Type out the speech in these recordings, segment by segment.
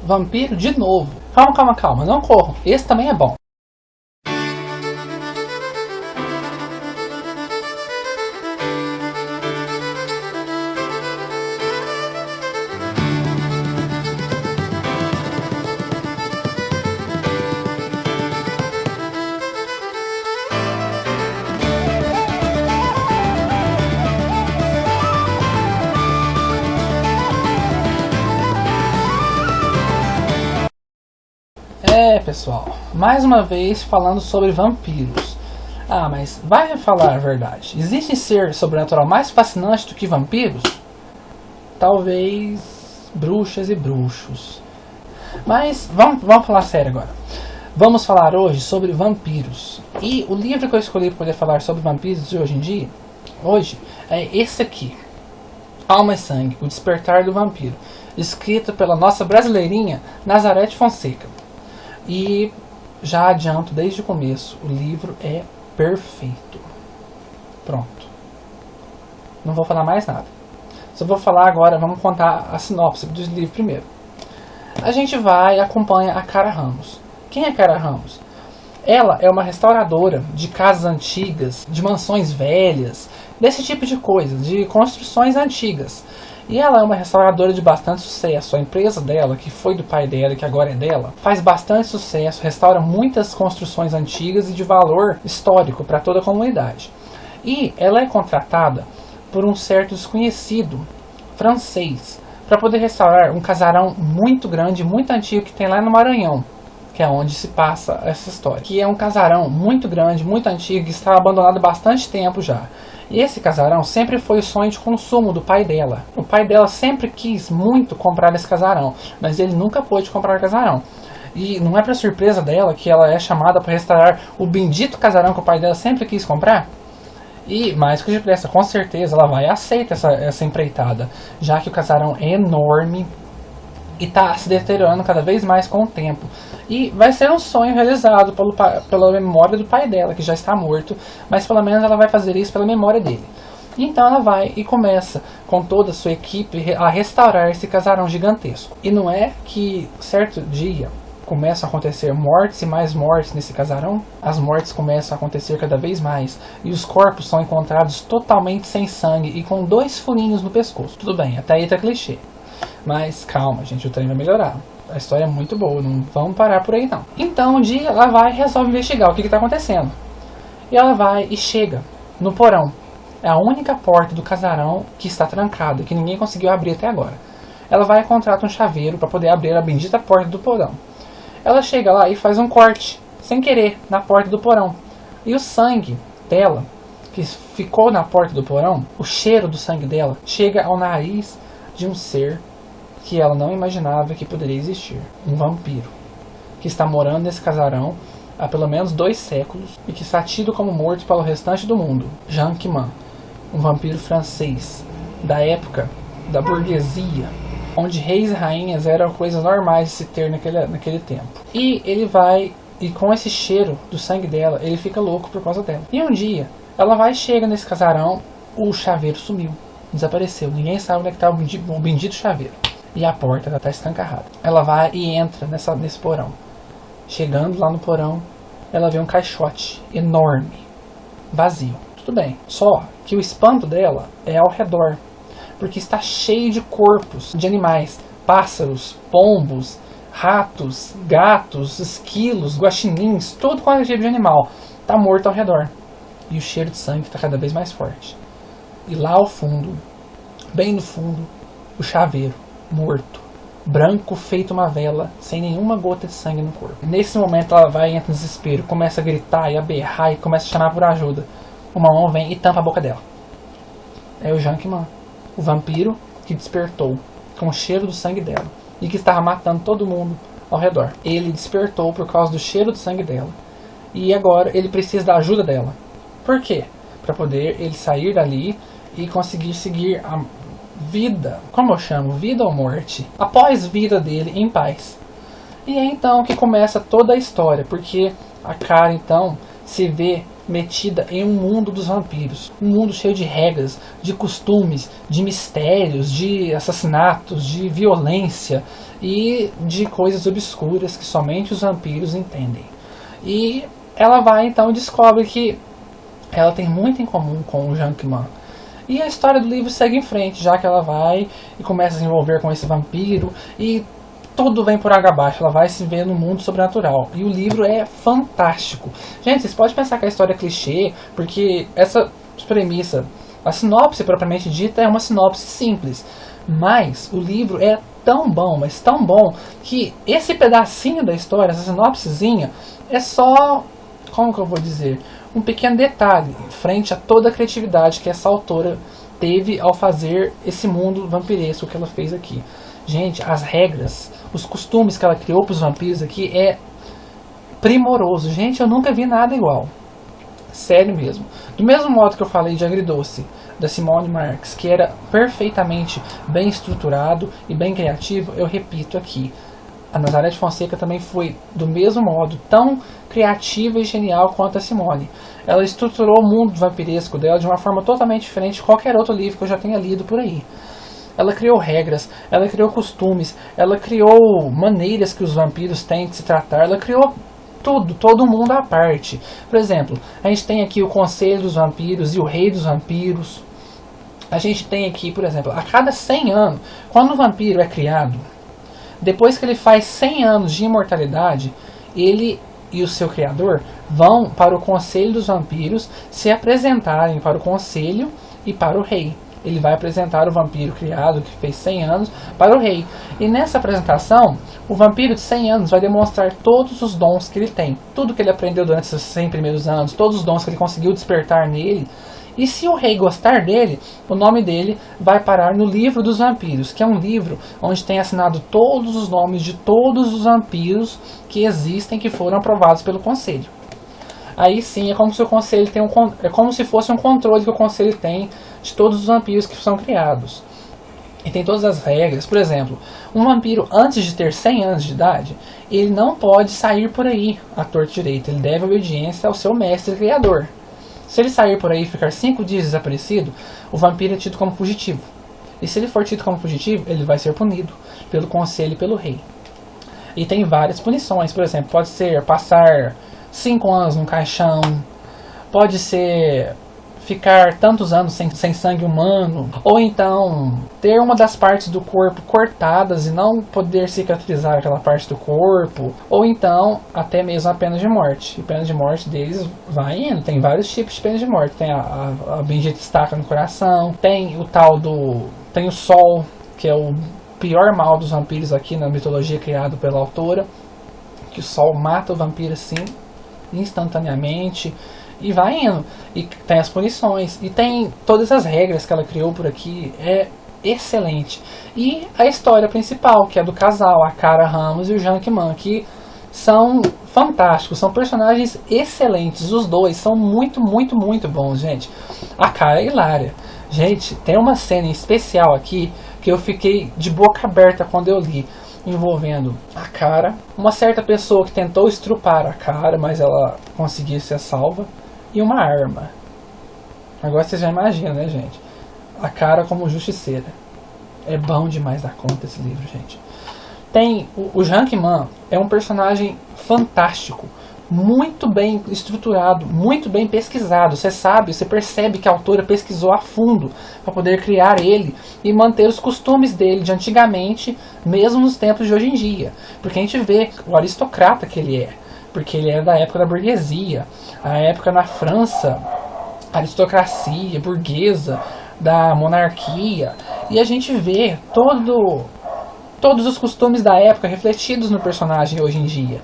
vampiro de novo. Calma, não corram. Esse também é bom. Pessoal, mais uma vez falando sobre vampiros. Mas vai falar a verdade, existe ser sobrenatural mais fascinante do que vampiros? Talvez bruxas e bruxos. Mas vamos falar sério agora. Vamos falar hoje sobre vampiros. E o livro que eu escolhi para poder falar sobre vampiros de hoje é esse aqui, Alma e Sangue, O Despertar do Vampiro, escrito pela nossa brasileirinha Nazareth Fonseca. E já adianto desde o começo, o livro é perfeito. Pronto. Não vou falar mais nada. Só vou falar agora, vamos contar a sinopse do livro primeiro. A gente vai e acompanha a Cara Ramos. Quem é Cara Ramos? Ela é uma restauradora de casas antigas, de mansões velhas, desse tipo de coisa, de construções antigas. E ela é uma restauradora de bastante sucesso. A empresa dela, que foi do pai dela e que agora é dela, faz bastante sucesso, restaura muitas construções antigas e de valor histórico para toda a comunidade. E ela é contratada por um certo desconhecido francês para poder restaurar um casarão muito grande, muito antigo que tem lá no Maranhão, que é onde se passa essa história. Que é um casarão muito grande, muito antigo, que está abandonado há bastante tempo já. E esse casarão sempre foi o sonho de consumo do pai dela. O pai dela sempre quis muito comprar esse casarão, mas ele nunca pôde comprar o casarão. E não é para surpresa dela que ela é chamada para restaurar o bendito casarão que o pai dela sempre quis comprar? E mais que depressa, com certeza ela vai aceitar essa empreitada, já que o casarão é enorme e está se deteriorando cada vez mais com o tempo. E vai ser um sonho realizado pela memória do pai dela, que já está morto, mas pelo menos ela vai fazer isso pela memória dele. Então ela vai e começa, com toda a sua equipe, a restaurar esse casarão gigantesco. E não é que certo dia começam a acontecer mortes e mais mortes nesse casarão? As mortes começam a acontecer cada vez mais, e os corpos são encontrados totalmente sem sangue e com 2 furinhos no pescoço. Tudo bem, até aí tá clichê. Mas calma, gente, o trem vai melhorar. A história é muito boa, não vamos parar por aí não. Então um dia ela vai e resolve investigar o que está acontecendo. E ela vai e chega no porão. É a única porta do casarão que está trancada, que ninguém conseguiu abrir até agora. Ela vai e contrata um chaveiro para poder abrir a bendita porta do porão. Ela chega lá e faz um corte, sem querer, na porta do porão. E o sangue dela, que ficou na porta do porão, o cheiro do sangue dela, chega ao nariz de um ser que ela não imaginava que poderia existir. Um vampiro, que está morando nesse casarão há pelo menos 2 séculos e que está tido como morto pelo restante do mundo. Jean Quiman, um vampiro francês da época da burguesia, onde reis e rainhas eram coisas normais de se ter naquele tempo. E ele vai, e com esse cheiro do sangue dela, ele fica louco por causa dela. E um dia, ela vai e chega nesse casarão, o chaveiro sumiu, desapareceu, ninguém sabe onde é que está o bendito chaveiro. E a porta está escancarada. Ela vai e entra nesse porão. Chegando lá no porão, ela vê um caixote enorme, vazio. Tudo bem, só que o espanto dela é ao redor, porque está cheio de corpos de animais, pássaros, pombos, ratos, gatos, esquilos, guaxinins, todo quanto é tipo de animal está morto ao redor. E o cheiro de sangue está cada vez mais forte. E lá ao fundo, bem no fundo, o chaveiro, morto, branco feito uma vela, sem nenhuma gota de sangue no corpo. Nesse momento ela vai e entra em desespero, começa a gritar e a berrar e começa a chamar por ajuda. Uma mão vem e tampa a boca dela. É o Jean Quiman, o vampiro que despertou com o cheiro do sangue dela e que estava matando todo mundo ao redor. Ele despertou por causa do cheiro do sangue dela e agora ele precisa da ajuda dela. Por quê? Para poder ele sair dali e conseguir seguir a vida, como eu chamo, vida ou morte, após vida dele em paz. E é então que começa toda a história, porque a Cara então se vê metida em um mundo dos vampiros. Um mundo cheio de regras, de costumes, de mistérios, de assassinatos, de violência e de coisas obscuras que somente os vampiros entendem. E ela vai então e descobre que ela tem muito em comum com o Jankman. E a história do livro segue em frente, já que ela vai e começa a se envolver com esse vampiro e tudo vem por água abaixo, ela vai se ver no mundo sobrenatural. E o livro é fantástico. Gente, vocês podem pensar que a história é clichê, porque essa premissa, a sinopse propriamente dita, é uma sinopse simples. Mas o livro é tão bom, mas tão bom, que esse pedacinho da história, essa sinopsezinha, é só, como que eu vou dizer, um pequeno detalhe frente a toda a criatividade que essa autora teve ao fazer esse mundo vampiresco que ela fez aqui. Gente, as regras, os costumes que ela criou para os vampiros aqui é primoroso. Gente, eu nunca vi nada igual. Sério mesmo. Do mesmo modo que eu falei de Agridoce, da Simone Marx, que era perfeitamente bem estruturado e bem criativo, eu repito aqui. A Nazaré de Fonseca também foi, do mesmo modo, tão criativa e genial quanto a Simone. Ela estruturou o mundo vampiresco dela de uma forma totalmente diferente de qualquer outro livro que eu já tenha lido por aí. Ela criou regras, ela criou costumes, ela criou maneiras que os vampiros têm de se tratar, ela criou tudo, todo mundo à parte. Por exemplo, a gente tem aqui o Conselho dos Vampiros e o Rei dos Vampiros. A gente tem aqui, por exemplo, a cada 100 anos, quando o vampiro é criado, depois que ele faz 100 anos de imortalidade, ele e o seu criador vão para o Conselho dos Vampiros se apresentarem para o Conselho e para o Rei. Ele vai apresentar o vampiro criado, que fez 100 anos, para o rei. E nessa apresentação, o vampiro de 100 anos vai demonstrar todos os dons que ele tem. Tudo que ele aprendeu durante esses 100 primeiros anos, todos os dons que ele conseguiu despertar nele. E se o rei gostar dele, o nome dele vai parar no Livro dos Vampiros, que é um livro onde tem assinado todos os nomes de todos os vampiros que existem, que foram aprovados pelo conselho. Aí sim, é como se o conselho tem é como se fosse um controle que o conselho tem de todos os vampiros que são criados. E tem todas as regras. Por exemplo, um vampiro antes de ter 100 anos de idade, ele não pode sair por aí à torto direito. Ele deve obediência ao seu mestre criador. Se ele sair por aí e ficar 5 dias desaparecido, o vampiro é tido como fugitivo. E se ele for tido como fugitivo, ele vai ser punido pelo conselho e pelo rei. E tem várias punições. Por exemplo, pode ser passar 5 anos num caixão, pode ser ficar tantos anos sem sangue humano, ou então ter uma das partes do corpo cortadas e não poder cicatrizar aquela parte do corpo, ou então até mesmo a pena de morte. E a pena de morte deles vai indo, tem vários tipos de pena de morte. Tem a bendita estaca no coração, tem o tal do... tem o sol, que é o pior mal dos vampiros aqui na mitologia criado pela autora, que o sol mata o vampiro assim instantaneamente. E vai indo. E tem as punições. E tem todas as regras que ela criou por aqui. É excelente. E a história principal, que é do casal, a Cara Ramos e o Jankman, que são fantásticos. São personagens excelentes. Os dois são muito, muito, muito bons, gente. A Cara é hilária. Gente, tem uma cena em especial aqui que eu fiquei de boca aberta quando eu li, envolvendo a Cara, uma certa pessoa que tentou estrupar a Cara, mas ela conseguiu ser salva, e uma arma. Agora você já imagina, né, gente? A Cara como justiceira. É bom demais da conta esse livro, gente. Tem o Jankman, é um personagem fantástico, muito bem estruturado, muito bem pesquisado. Você sabe, você percebe que a autora pesquisou a fundo para poder criar ele e manter os costumes dele de antigamente, mesmo nos tempos de hoje em dia. Porque a gente vê o aristocrata que ele é, porque ele é da época da burguesia, a época na França, aristocracia burguesa, da monarquia, e a gente vê todos os costumes da época refletidos no personagem hoje em dia.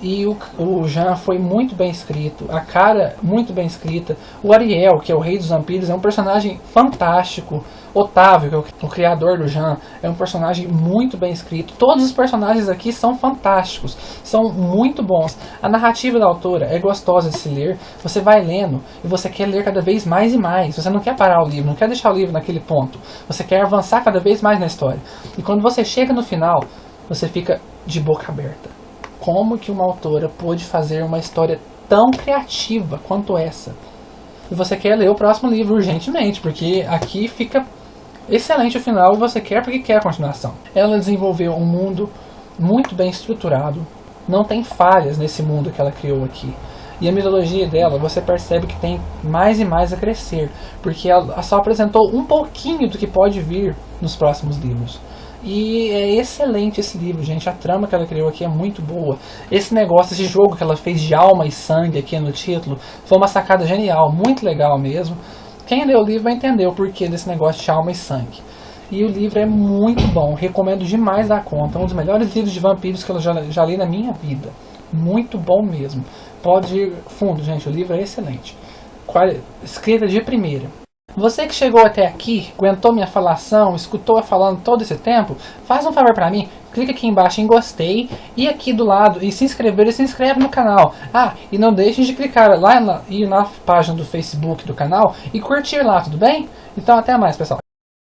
E o Jean foi muito bem escrito, a Cara muito bem escrita, o Ariel, que é o rei dos vampiros, é um personagem fantástico, Otávio, que é o criador do Jean, é um personagem muito bem escrito. Todos os personagens aqui são fantásticos, são muito bons. A narrativa da autora é gostosa de se ler, você vai lendo e você quer ler cada vez mais e mais, você não quer parar o livro, não quer deixar o livro naquele ponto, você quer avançar cada vez mais na história. E quando você chega no final, você fica de boca aberta. Como que uma autora pôde fazer uma história tão criativa quanto essa. E você quer ler o próximo livro urgentemente, porque aqui fica excelente o final e você quer porque quer a continuação. Ela desenvolveu um mundo muito bem estruturado, não tem falhas nesse mundo que ela criou aqui. E a mitologia dela, você percebe que tem mais e mais a crescer, porque ela só apresentou um pouquinho do que pode vir nos próximos livros. E é excelente esse livro, gente. A trama que ela criou aqui é muito boa. Esse negócio, esse jogo que ela fez de alma e sangue aqui no título, foi uma sacada genial, muito legal mesmo. Quem lê o livro vai entender o porquê desse negócio de alma e sangue. E o livro é muito bom, recomendo demais da conta. Um dos melhores livros de vampiros que eu já li na minha vida. Muito bom mesmo. Pode ir fundo, gente, o livro é excelente. Escrita de primeira. Você que chegou até aqui, aguentou minha falação, escutou eu falando todo esse tempo, faz um favor pra mim, clica aqui embaixo em gostei e aqui do lado, e se inscrever, e se inscreve no canal. Ah, e não deixem de clicar lá ir na página do Facebook do canal e curtir lá, tudo bem? Então até mais, pessoal.